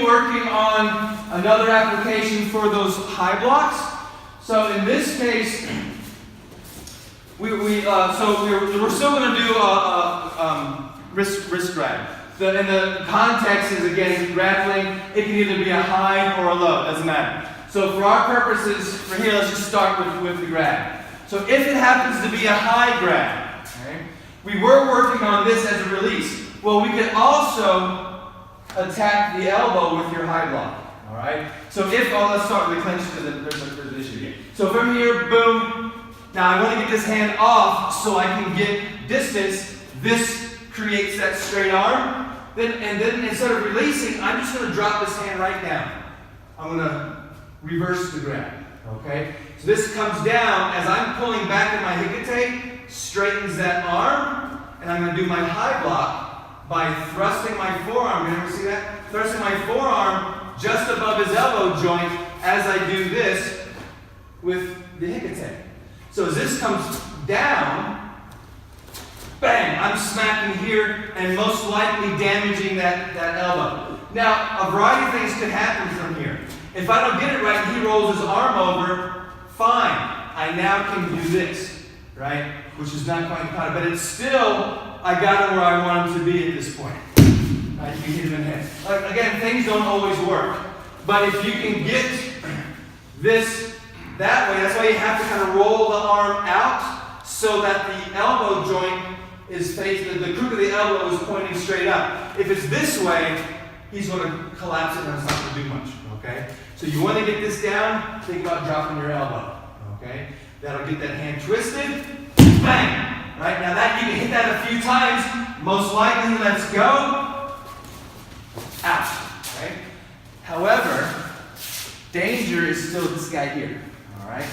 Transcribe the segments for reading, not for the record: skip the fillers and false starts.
working on another application for those high blocks. So in this case, we're still going to do a wrist grab. And the context is, again, grappling. It can either be a high or a low, doesn't matter. So for our purposes, for here, let's just start with the grab. So if it happens to be a high grab, okay, we were working on this as a release. Well, we could also attack the elbow with your high block. All right. So let's start with the clinch because there's an issue here. So from here, boom. Now I want to get this hand off so I can get distance. This creates that straight arm. And then instead of releasing, I'm just going to drop this hand right down. I'm going to reverse the grab. Okay? So this comes down as I'm pulling back in my hikate, straightens that arm, and I'm going to do my high block by thrusting my forearm. You ever see that? Thrusting my forearm just above his elbow joint as I do this with the hikate. So as this comes down, bang, I'm smacking here and most likely damaging that elbow. Now, a variety of things could happen from here. If I don't get it right and he rolls his arm over, fine. I now can do this, right? Which is not quite caught, but it's still, I got him where I want him to be at this point. Right? You can hit him in the head. Again, things don't always work. But if you can get this that way, that's why you have to kind of roll the arm out so that the elbow joint is facing, the crook of the elbow is pointing straight up. If it's this way, he's going to collapse it and it's not going to do much, okay? So you want to get this down, think about dropping your elbow, okay? That'll get that hand twisted, bang! Right, now that you can hit that a few times, most likely, let's go, out, okay? However, danger is still this guy here, all right?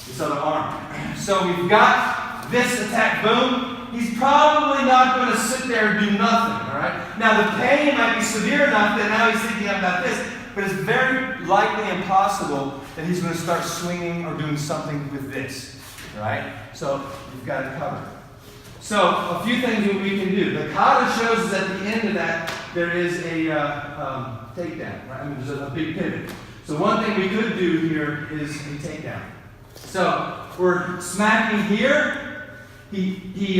This other arm. So we've got this attack, boom. He's probably not going to sit there and do nothing, all right? Now, the pain might be severe enough that now he's thinking about this, but it's very likely impossible that he's going to start swinging or doing something with this, all right? So you've got it covered. So a few things that we can do. The kata shows us at the end of that there is a takedown, right? I mean, there's a big pivot. So one thing we could do here is a takedown. So we're smacking here. He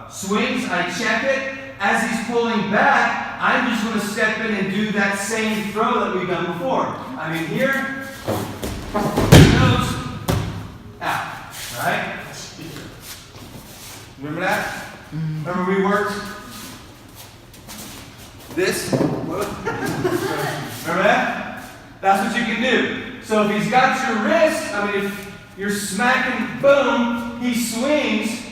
swings, I check it. As he's pulling back, I'm just going to step in and do that same throw that we've done before. I mean, here, goes, out. All right? Remember that? Remember we worked this? Remember that? That's what you can do. So if he's got your wrist, I mean, if you're smacking, boom, he swings.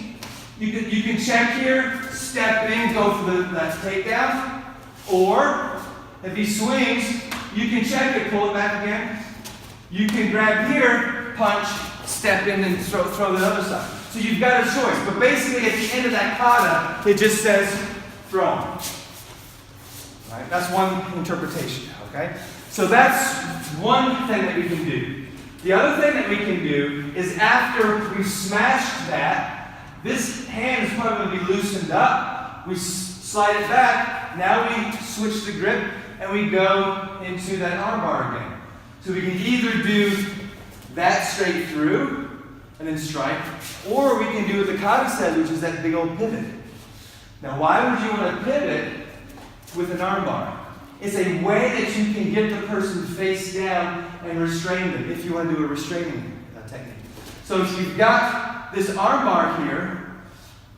You can check here, step in, go for that takedown. Or if he swings, you can check it, pull it back again. You can grab here, punch, step in, and throw the other side. So you've got a choice. But basically, at the end of that kata, it just says throw. Right? That's one interpretation. Okay. So that's one thing that we can do. The other thing that we can do is after we've smashed that, this hand is probably going to be loosened up. We slide it back. Now we switch the grip and we go into that armbar again. So we can either do that straight through and then strike, or we can do what the kata said, which is that big old pivot. Now, why would you want to pivot with an armbar? It's a way that you can get the person face down and restrain them if you want to do a restraining technique. So if you've got this armbar here,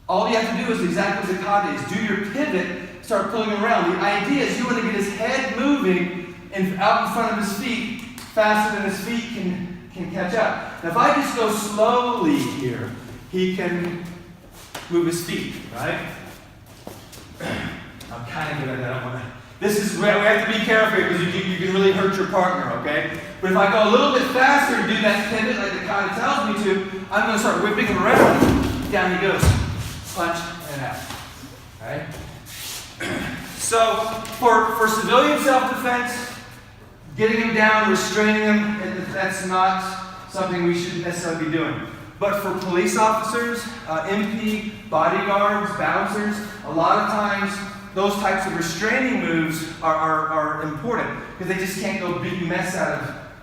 all you have to do is exactly what the kata is. Do your pivot, start pulling him around. The idea is you want to get his head moving and out in front of his feet faster than his feet can catch up. Now if I just go slowly here, he can move his feet, right? I'm kind of good at that. I don't want to. This is where we have to be careful because you can really hurt your partner, okay? But if I go a little bit faster and do that pivot like the kata tells me to, I'm going to start whipping him around. Down he goes. Punch and out. Alright? So, for civilian self-defense, getting him down, restraining him, that's not something we should necessarily be doing. But for police officers, MP, bodyguards, bouncers, a lot of times those types of restraining moves are important because they just can't go beat mess out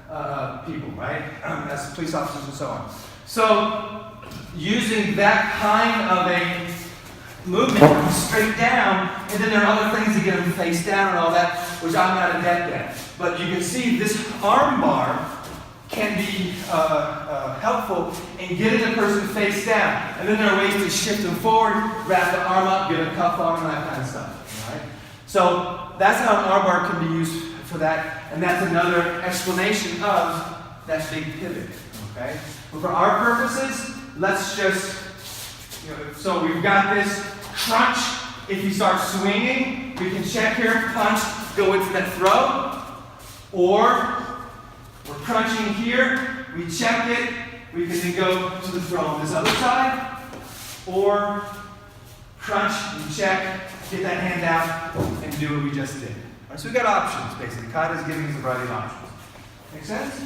of people, right? As police officers and so on. So using that kind of a movement straight down, and then there are other things to get them face down and all that, which I'm not adept at. But you can see this arm bar can be helpful in getting the person face down. And then there are ways to shift them forward, wrap the arm up, get a cuff on, and that kind of stuff. All right? So that's how an arm bar can be used for that, and that's another explanation of that big pivot. Okay? But for our purposes, let's just, so we've got this crunch. If you start swinging, we can check here, punch, go into that throw, or we're crunching here, we check it, we can then go to the throw on this other side, or crunch, we check, get that hand out, and do what we just did. All right, so we've got options, basically. Kata is giving us a variety of options. Make sense?